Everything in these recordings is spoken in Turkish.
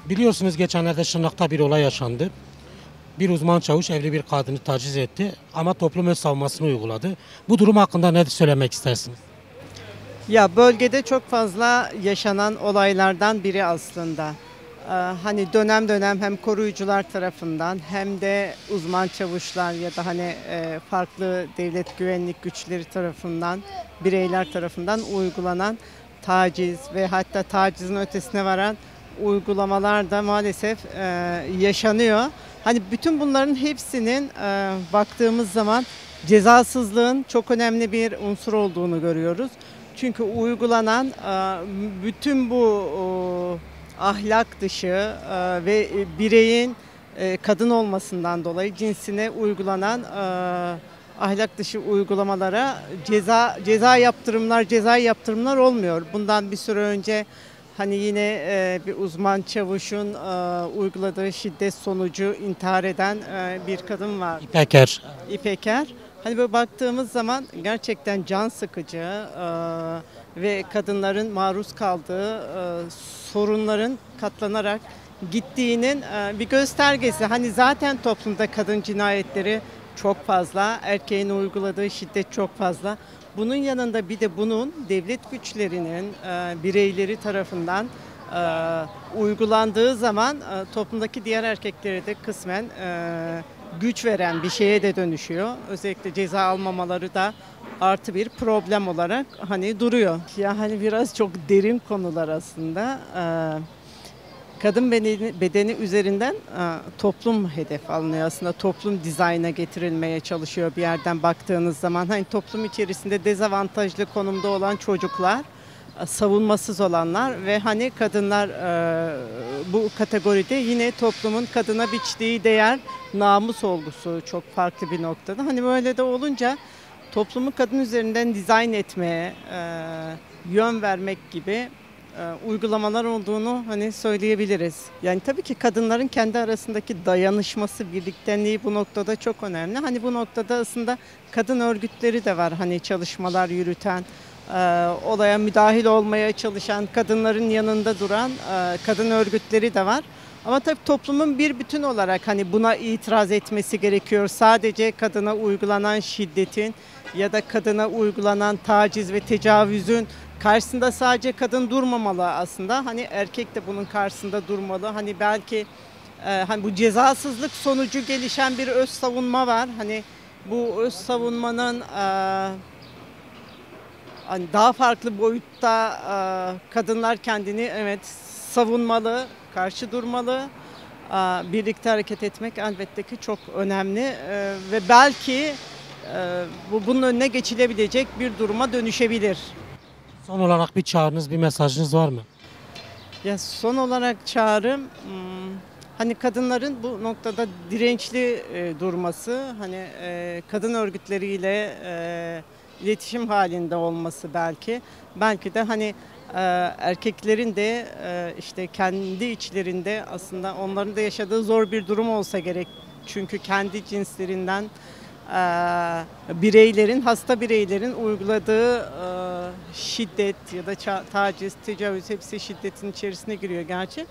Biliyorsunuz geçenlerde Şırnak'ta bir olay yaşandı. Bir uzman çavuş evli bir kadını taciz etti ama toplum öz savunmasını uyguladı. Bu durum hakkında ne söylemek istersiniz? Ya bölgede çok fazla yaşanan olaylardan biri aslında. Hani dönem dönem hem koruyucular tarafından hem de uzman çavuşlar ya da hani farklı devlet güvenlik güçleri tarafından, bireyler tarafından uygulanan taciz ve hatta tacizin ötesine varan uygulamalar da maalesef yaşanıyor. Hani bütün bunların hepsinin baktığımız zaman cezasızlığın çok önemli bir unsur olduğunu görüyoruz. Çünkü uygulanan bütün bu ahlak dışı ve bireyin kadın olmasından dolayı cinsine uygulanan ahlak dışı uygulamalara cezai yaptırımlar olmuyor. Bundan bir süre önce hani yine bir uzman çavuşun uyguladığı şiddet sonucu intihar eden bir kadın var. İpeker. İpeker. Hani böyle baktığımız zaman gerçekten can sıkıcı ve kadınların maruz kaldığı sorunların katlanarak gittiğinin bir göstergesi. Hani zaten toplumda kadın cinayetleri çok fazla, erkeğin uyguladığı şiddet çok fazla. Bunun yanında bir de bunun devlet güçlerinin bireyleri tarafından uygulandığı zaman toplumdaki diğer erkeklere de kısmen güç veren bir şeye de dönüşüyor. Özellikle ceza almamaları da artı bir problem olarak hani duruyor. Ya hani biraz çok derin konular aslında. Kadın bedeni üzerinden toplum hedef alınıyor. Aslında toplum dizayna getirilmeye çalışıyor bir yerden baktığınız zaman. Hani toplum içerisinde dezavantajlı konumda olan çocuklar, savunmasız olanlar ve hani kadınlar bu kategoride yine toplumun kadına biçtiği değer, namus olgusu çok farklı bir noktada. Hani böyle de olunca toplumu kadın üzerinden dizayn etmeye, yön vermek gibi uygulamalar olduğunu hani söyleyebiliriz. Yani tabii ki kadınların kendi arasındaki dayanışması, birliktenliği bu noktada çok önemli. Hani bu noktada aslında kadın örgütleri de var hani çalışmalar yürüten, olaya müdahil olmaya çalışan, kadınların yanında duran kadın örgütleri de var. Ama tabii toplumun bir bütün olarak hani buna itiraz etmesi gerekiyor. Sadece kadına uygulanan şiddetin ya da kadına uygulanan taciz ve tecavüzün karşısında sadece kadın durmamalı aslında. Hani erkek de bunun karşısında durmalı. Hani belki hani bu cezasızlık sonucu gelişen bir öz savunma var. Hani bu öz savunmanın hani daha farklı boyutta kadınlar kendini evet savunmalı, karşı durmalı. Birlikte hareket etmek elbette ki çok önemli ve belki bunun önüne geçilebilecek bir duruma dönüşebilir. Son olarak bir çağrınız, bir mesajınız var mı? Ya son olarak çağrım hani kadınların bu noktada dirençli durması, hani kadın örgütleriyle iletişim halinde olması belki de hani erkeklerin de işte kendi içlerinde aslında onların da yaşadığı zor bir durum olsa gerek. Çünkü kendi cinslerinden bireylerin, hasta bireylerin uyguladığı şiddet ya da taciz, tecavüz hepsi şiddetin içerisine giriyor gerçi.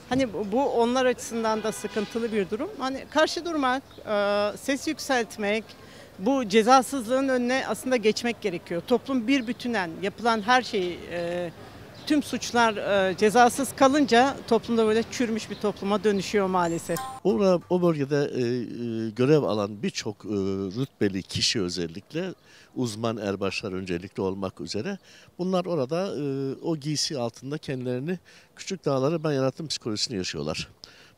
Hani bu onlar açısından da sıkıntılı bir durum. Hani karşı durmak, ses yükseltmek, bu cezasızlığın önüne aslında geçmek gerekiyor. Toplum bir bütünen yapılan her şeyi, tüm suçlar cezasız kalınca toplumda böyle çürümüş bir topluma dönüşüyor maalesef. O bölgede görev alan birçok rütbeli kişi özellikle uzman erbaşlar öncelikli olmak üzere bunlar orada o giysi altında kendilerini küçük dağları ben yarattım psikolojisini yaşıyorlar.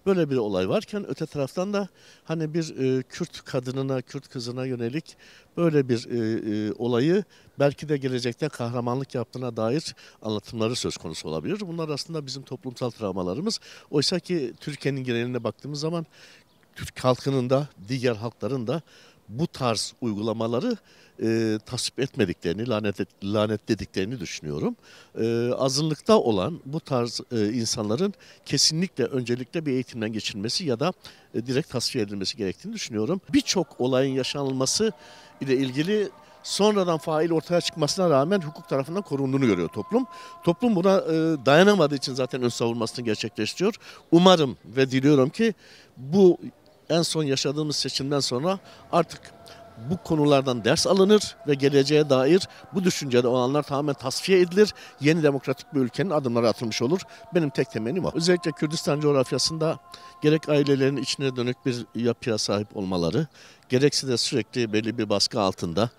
Böyle bir olay varken öte taraftan da hani bir Kürt kadınına, Kürt kızına yönelik böyle bir olayı belki de gelecekte kahramanlık yaptığına dair anlatımları söz konusu olabilir. Bunlar aslında bizim toplumsal travmalarımız. Oysa ki Türkiye'nin geneline baktığımız zaman Türk halkının da diğer halkların da bu tarz uygulamaları tasvip etmediklerini, lanetlediklerini düşünüyorum. Azınlıkta olan bu tarz insanların kesinlikle öncelikle bir eğitimden geçirilmesi ya da direkt tasfiye edilmesi gerektiğini düşünüyorum. Birçok olayın yaşanılması ile ilgili sonradan fail ortaya çıkmasına rağmen hukuk tarafından korunduğunu görüyor toplum. Toplum buna dayanamadığı için zaten ön savunmasını gerçekleştiriyor. Umarım ve diliyorum ki bu en son yaşadığımız seçimden sonra artık bu konulardan ders alınır ve geleceğe dair bu düşüncede olanlar tamamen tasfiye edilir. Yeni demokratik bir ülkenin adımları atılmış olur. Benim tek temennim o. Özellikle Kürdistan coğrafyasında gerek ailelerin içine dönük bir yapıya sahip olmaları, gerekse de sürekli belli bir baskı altında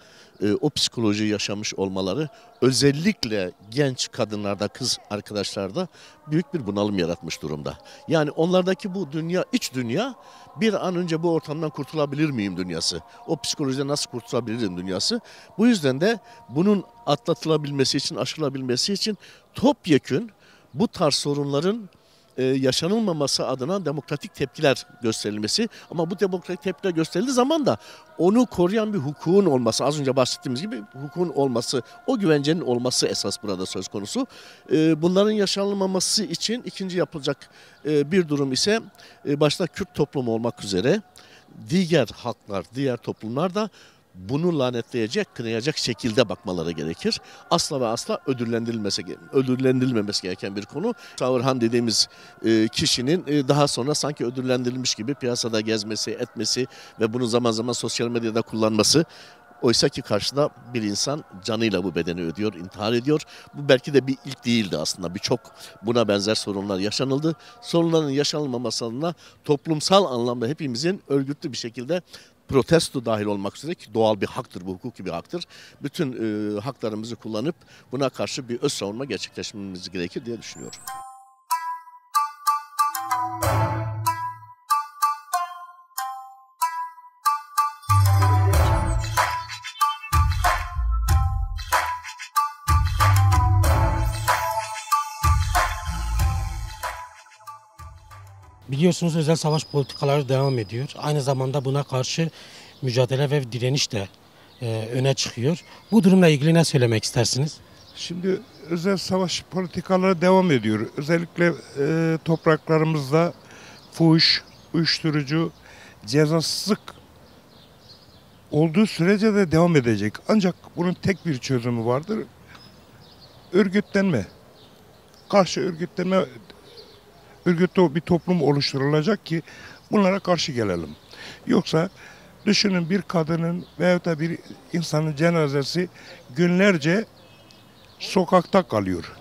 o psikolojiyi yaşamış olmaları özellikle genç kadınlarda, kız arkadaşlarda büyük bir bunalım yaratmış durumda. Yani onlardaki bu dünya, iç dünya bir an önce bu ortamdan kurtulabilir miyim dünyası, o psikolojiden nasıl kurtulabilirim dünyası. Bu yüzden de bunun atlatılabilmesi için, aşılabilmesi için topyekün bu tarz sorunların yaşanılmaması adına demokratik tepkiler gösterilmesi, ama bu demokratik tepkiler gösterildiği zaman da onu koruyan bir hukukun olması, az önce bahsettiğimiz gibi hukukun olması, o güvencenin olması esas burada söz konusu. Bunların yaşanılmaması için ikinci yapılacak bir durum ise başta Kürt toplumu olmak üzere diğer halklar, diğer toplumlar da bunu lanetleyecek, kınayacak şekilde bakmaları gerekir. Asla ve asla ödüllendirilmemesi gereken bir konu. Savurhan dediğimiz kişinin daha sonra sanki ödüllendirilmiş gibi piyasada gezmesi, etmesi ve bunu zaman zaman sosyal medyada kullanması. Oysa ki karşıda bir insan canıyla bu bedeni ödüyor, intihar ediyor. Bu belki de bir ilk değildi aslında. Birçok buna benzer sorunlar yaşanıldı. Sorunların yaşanılmaması adına toplumsal anlamda hepimizin örgütlü bir şekilde protesto dahil olmak üzere, ki doğal bir haktır, bu hukuki bir haktır. Bütün haklarımızı kullanıp buna karşı bir öz savunma gerçekleştirmemiz gerekir diye düşünüyorum. Biliyorsunuz özel savaş politikaları devam ediyor. Aynı zamanda buna karşı mücadele ve direniş de öne çıkıyor. Bu durumla ilgili ne söylemek istersiniz? Şimdi özel savaş politikaları devam ediyor. Özellikle topraklarımızda fuhuş, uyuşturucu, cezasızlık olduğu sürece de devam edecek. Ancak bunun tek bir çözümü vardır. Örgütlenme. Karşı örgütlenme, örgütlü bir toplum oluşturulacak ki bunlara karşı gelelim. Yoksa düşünün, bir kadının veyahut da bir insanın cenazesi günlerce sokakta kalıyor.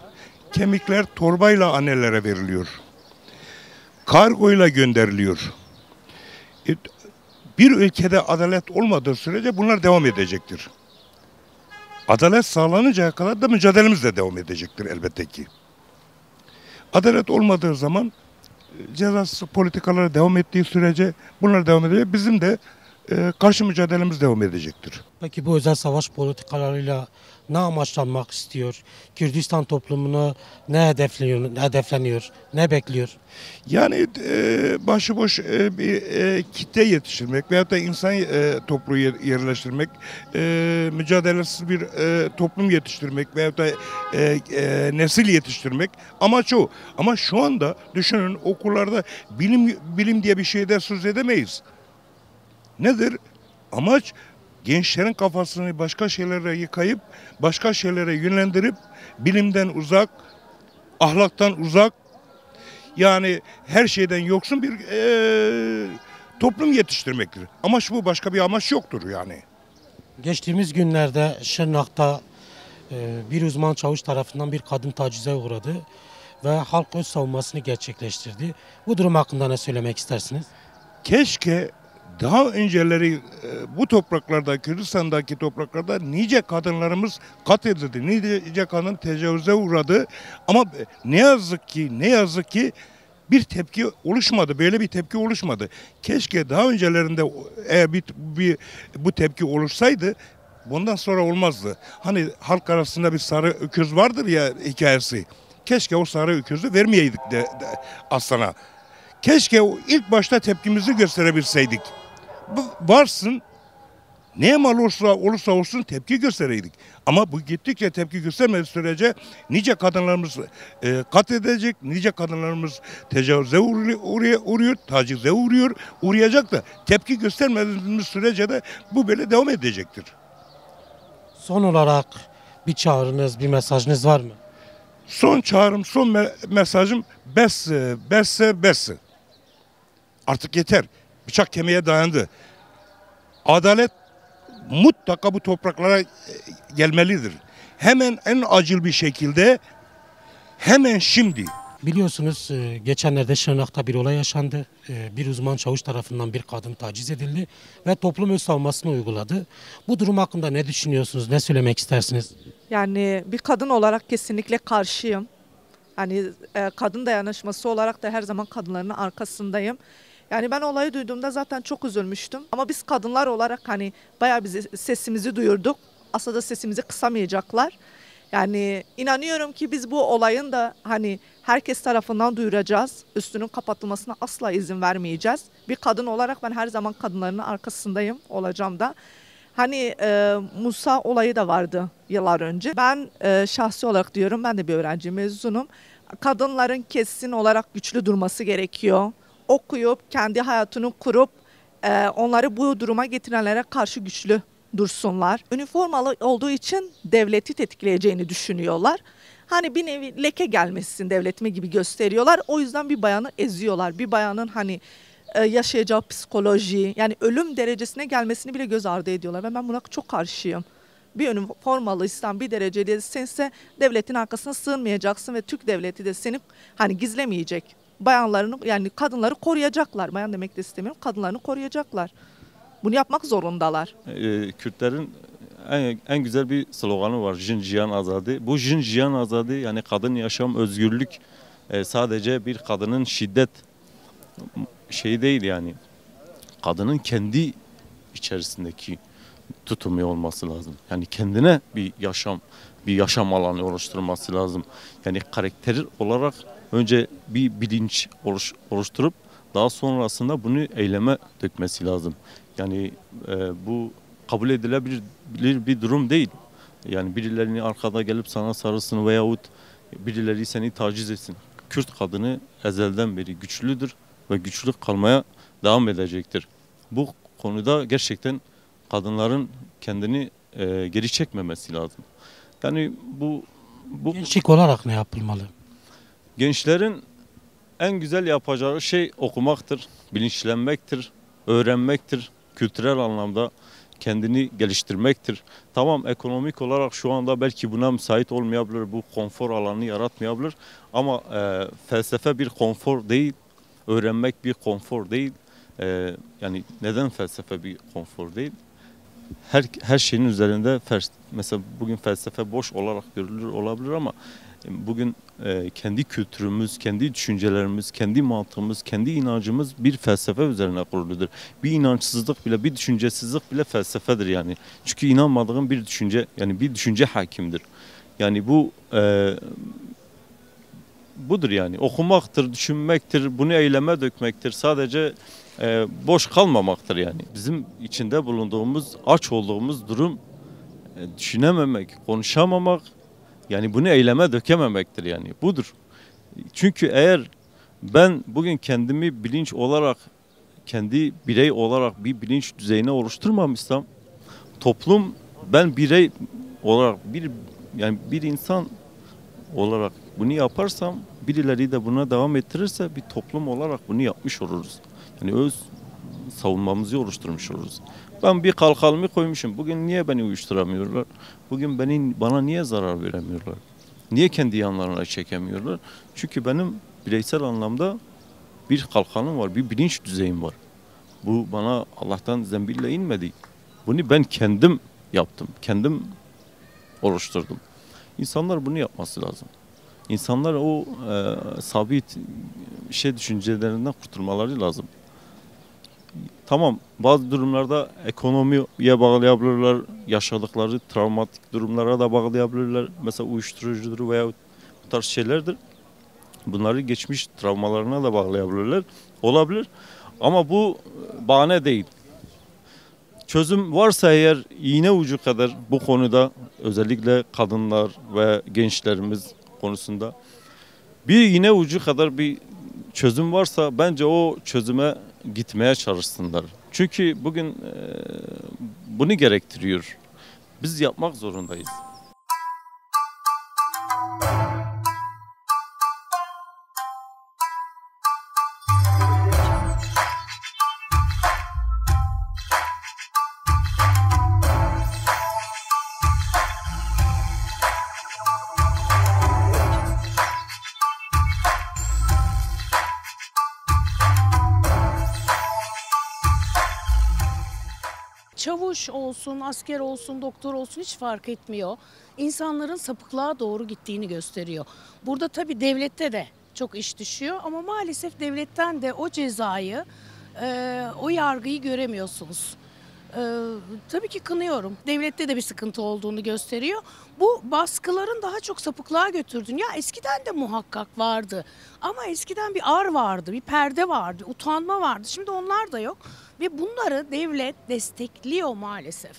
Kemikler torbayla annelere veriliyor. Kargoyla gönderiliyor. Bir ülkede adalet olmadığı sürece bunlar devam edecektir. Adalet sağlanıncaya kadar da mücadelemiz de devam edecektir elbette ki. Adalet olmadığı zaman cezasız politikalara devam ettiği sürece bunlar devam edecek. Bizim de karşı mücadelemiz devam edecektir. Peki bu özel savaş politikalarıyla ne amaçlanmak istiyor? Kürdistan toplumuna ne hedefleniyor, ne bekliyor? Yani başıboş bir kitle yetiştirmek veyahut da insan topluluğu yerleştirmek, mücadelesiz bir toplum yetiştirmek veyahut da nesil yetiştirmek amaç o. Ama şu anda düşünün, okullarda bilim diye bir şeyden söz edemeyiz. Nedir? Amaç gençlerin kafasını başka şeylere yıkayıp, başka şeylere yönlendirip, bilimden uzak, ahlaktan uzak, yani her şeyden yoksun bir toplum yetiştirmektir. Amaç bu, başka bir amaç yoktur yani. Geçtiğimiz günlerde Şırnak'ta bir uzman çavuş tarafından bir kadın tacize uğradı ve halk öz savunmasını gerçekleştirdi. Bu durum hakkında ne söylemek istersiniz? Keşke daha önceleri bu topraklarda, Kürdistan'daki topraklarda nice kadınlarımız katledildi, nice kadın tecavüze uğradı. Ama ne yazık ki bir tepki oluşmadı, böyle bir tepki oluşmadı. Keşke daha öncelerinde eğer bu tepki oluşsaydı, bundan sonra olmazdı. Hani halk arasında bir sarı öküz vardır ya hikayesi. Keşke o sarı öküzü vermeyeydik aslana. Keşke ilk başta tepkimizi gösterebilseydik. Varsın, ne mal olursa olsun tepki göstereydik. Ama bu gittikçe tepki göstermediği sürece nice kadınlarımız katledecek, nice kadınlarımız tecavüze uğruyor, tacize uğrayacak da tepki göstermediğimiz sürece de bu böyle devam edecektir. Son olarak bir çağrınız, bir mesajınız var mı? Son çağrım, son mesajım besse. Artık yeter. Bıçak kemiğe dayandı. Adalet mutlaka bu topraklara gelmelidir. Hemen en acil bir şekilde, hemen şimdi. Biliyorsunuz geçenlerde Şırnak'ta bir olay yaşandı. Bir uzman çavuş tarafından bir kadın taciz edildi ve toplum öz savunmasını uyguladı. Bu durum hakkında ne düşünüyorsunuz, ne söylemek istersiniz? Yani bir kadın olarak kesinlikle karşıyım. Hani kadın dayanışması olarak da her zaman kadınların arkasındayım. Yani ben olayı duyduğumda zaten çok üzülmüştüm. Ama biz kadınlar olarak hani bayağı sesimizi duyurduk. Aslında sesimizi kısamayacaklar. Yani inanıyorum ki biz bu olayın da hani herkes tarafından duyuracağız. Üstünün kapatılmasına asla izin vermeyeceğiz. Bir kadın olarak ben her zaman kadınların arkasındayım, olacağım da. Hani Musa olayı da vardı yıllar önce. Ben şahsi olarak diyorum, ben de bir öğrenci mezunum. Kadınların kesin olarak güçlü durması gerekiyor. Okuyup kendi hayatını kurup onları bu duruma getirenlere karşı güçlü dursunlar. Üniformalı olduğu için devleti tetikleyeceğini düşünüyorlar. Hani bir nevi leke gelmesin devletime gibi gösteriyorlar. O yüzden bir bayanı eziyorlar. Bir bayanın hani yaşayacağı psikoloji, yani ölüm derecesine gelmesini bile göz ardı ediyorlar. Ve ben buna çok karşıyım. Bir üniformalıysan, bir derecedesense devletin arkasına sığınmayacaksın ve Türk devleti de seni hani gizlemeyecek. Bayanlarını, yani kadınları koruyacaklar. Bayan demek de istemiyorum. Kadınlarını koruyacaklar. Bunu yapmak zorundalar. Kürtlerin en güzel bir sloganı var. Jin Jiyan Azadi. Bu Jin Jiyan Azadi, yani kadın yaşam özgürlük, sadece bir kadının şiddet şeyi değil yani. Kadının kendi içerisindeki tutumu olması lazım. Yani kendine bir yaşam alanı oluşturması lazım. Yani karakter olarak önce bir bilinç oluşturup daha sonrasında bunu eyleme dökmesi lazım. Yani bu kabul edilebilir bir durum değil. Yani birilerini arkada gelip sana sarılsın veyahut birileri seni taciz etsin. Kürt kadını ezelden beri güçlüdür ve güçlü kalmaya devam edecektir. Bu konuda gerçekten kadınların kendini geri çekmemesi lazım. Yani bu Gençlik olarak ne yapılmalı? gençlerin en güzel yapacağı şey okumaktır, bilinçlenmektir, öğrenmektir, kültürel anlamda kendini geliştirmektir. Tamam, ekonomik olarak şu anda belki buna müsait olmayabilir, bu konfor alanını yaratmayabilir ama felsefe bir konfor değil, öğrenmek bir konfor değil. Yani neden felsefe bir konfor değil? Her şeyin üzerinde mesela bugün felsefe boş olarak görülür olabilir ama bugün kendi kültürümüz, kendi düşüncelerimiz, kendi mantığımız, kendi inancımız bir felsefe üzerine kuruludur. Bir inançsızlık bile, bir düşüncesizlik bile felsefedir yani. Çünkü inanmadığın bir düşünce, yani bir düşünce hakimdir. Yani bu budur yani. Okumaktır, düşünmektir, bunu eyleme dökmektir. Sadece boş kalmamaktır yani. Bizim içinde bulunduğumuz, aç olduğumuz durum düşünememek, konuşamamak, yani bunu eyleme dökememektir yani. Budur. Çünkü eğer ben bugün kendimi bilinç olarak, kendi birey olarak bir bilinç düzeyine oluşturmamışsam, toplum, ben birey olarak bir insan olarak bunu yaparsam, birileri de buna devam ettirirse bir toplum olarak bunu yapmış oluruz. Yani öz savunmamızı oluşturmuş oluruz. Ben bir kalkalımı koymuşum. Bugün niye beni uyuşturamıyorlar? Bugün bana niye zarar veremiyorlar? Niye kendi yanlarına çekemiyorlar? Çünkü benim bireysel anlamda bir kalkanım var, bir bilinç düzeyim var. Bu bana Allah'tan zembille inmedi. Bunu ben kendim yaptım, kendim oluşturdum. İnsanlar bunu yapması lazım. İnsanlar o sabit düşüncelerinden kurtulmaları lazım. Tamam, bazı durumlarda ekonomiye bağlayabilirler, yaşadıkları travmatik durumlara da bağlayabilirler. Mesela uyuşturucudur veya bu tarz şeylerdir. Bunları geçmiş travmalarına da bağlayabilirler. Olabilir. Ama bu bahane değil. Çözüm varsa eğer iğne ucu kadar bu konuda, özellikle kadınlar ve gençlerimiz konusunda bir iğne ucu kadar bir çözüm varsa bence o çözüme gitmeye çalışsınlar. Çünkü bugün bunu gerektiriyor. Biz yapmak zorundayız. Çavuş olsun, asker olsun, doktor olsun hiç fark etmiyor. İnsanların sapıklığa doğru gittiğini gösteriyor. Burada tabii devlette de çok iş düşüyor ama maalesef devletten de o cezayı, o yargıyı göremiyorsunuz. Tabii ki kınıyorum. Devlette de bir sıkıntı olduğunu gösteriyor. Bu baskıların daha çok sapıklığa götürdüğünü. Ya eskiden de muhakkak vardı. Ama eskiden bir ar vardı, bir perde vardı, utanma vardı. Şimdi onlar da yok. Ve bunları devlet destekliyor maalesef.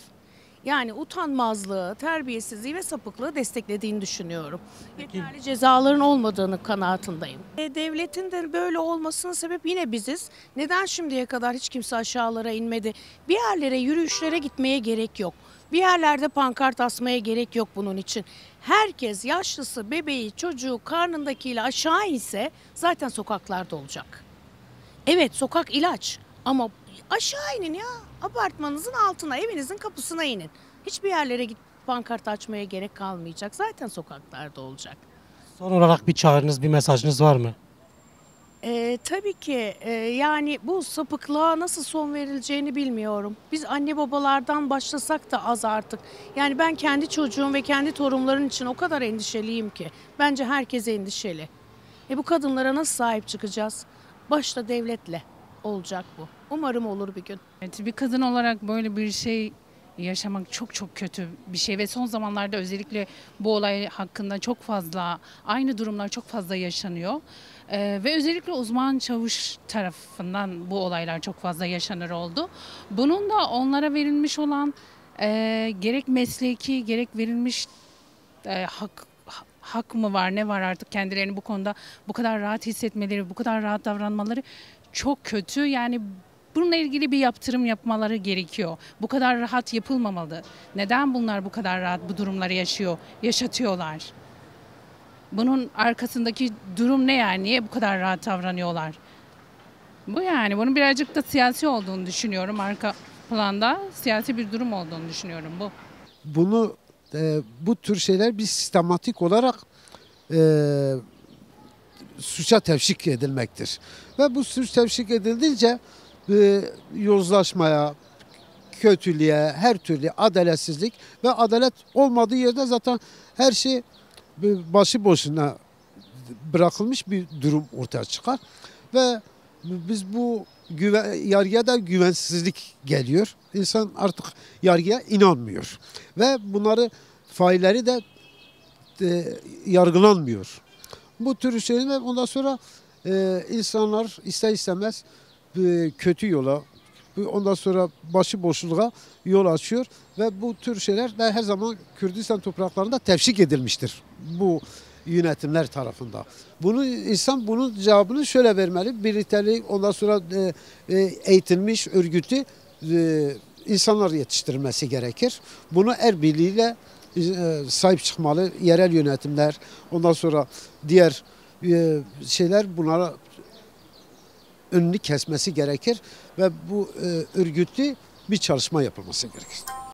Yani utanmazlığı, terbiyesizliği ve sapıklığı desteklediğini düşünüyorum. Yeterli cezaların olmadığını kanaatindeyim. Devletin de böyle olmasının sebebi yine biziz. Neden şimdiye kadar hiç kimse aşağılara inmedi? Bir yerlere, yürüyüşlere gitmeye gerek yok. Bir yerlerde pankart asmaya gerek yok bunun için. Herkes yaşlısı, bebeği, çocuğu karnındakiyle aşağı inse zaten sokaklarda olacak. Evet, sokak ilaç ama aşağı inin ya. Apartmanınızın altına, evinizin kapısına inin. Hiçbir yerlere git pankart açmaya gerek kalmayacak. Zaten sokaklarda olacak. Son olarak bir çağrınız, bir mesajınız var mı? Tabii ki yani bu sapıklığa nasıl son verileceğini bilmiyorum. Biz anne babalardan başlasak da az artık. Yani ben kendi çocuğum ve kendi torunlarım için o kadar endişeliyim ki. Bence herkes endişeli. Bu kadınlara nasıl sahip çıkacağız? Başta devletle olacak bu. Umarım olur bir gün. Evet, bir kadın olarak böyle bir şey yaşamak çok çok kötü bir şey ve son zamanlarda özellikle bu olay hakkında çok fazla aynı durumlar çok fazla yaşanıyor. Ve özellikle uzman çavuş tarafından bu olaylar çok fazla yaşanır oldu. Bunun da onlara verilmiş olan gerek mesleki gerek verilmiş hak mı var ne var artık kendilerini bu konuda bu kadar rahat hissetmeleri, bu kadar rahat davranmaları çok kötü. Yani bununla ilgili bir yaptırım yapmaları gerekiyor. Bu kadar rahat yapılmamalı. Neden bunlar bu kadar rahat bu durumları yaşatıyorlar? Bunun arkasındaki durum ne yani? Niye bu kadar rahat davranıyorlar? Bu yani bunun birazcık da siyasi olduğunu düşünüyorum. Arka planda siyasi bir durum olduğunu düşünüyorum bu. Bu tür şeyler bir sistematik olarak suça tevşik edilmektir. Ve bu suç tevşik edildikçe yozlaşmaya, kötülüğe, her türlü adaletsizlik ve adalet olmadığı yerde zaten her şey başıboşuna bırakılmış bir durum ortaya çıkar. Ve biz bu yargıya da güvensizlik geliyor. İnsan artık yargıya inanmıyor. Ve bunları failleri de yargılanmıyor. Bu tür şeyler ondan sonra insanlar ister istemez kötü yola, ondan sonra başıboşluğa yol açıyor ve bu tür şeyler de her zaman Kürdistan topraklarında tevşik edilmiştir bu yönetimler tarafından. Bunun cevabını şöyle vermeli. Birliktelik, ondan sonra eğitilmiş örgütü insanlar yetiştirilmesi gerekir. Bunu el birliğiyle sahip çıkmalı. Yerel yönetimler, ondan sonra diğer şeyler bunlara önünü kesmesi gerekir ve bu örgütlü bir çalışma yapılması gerekir.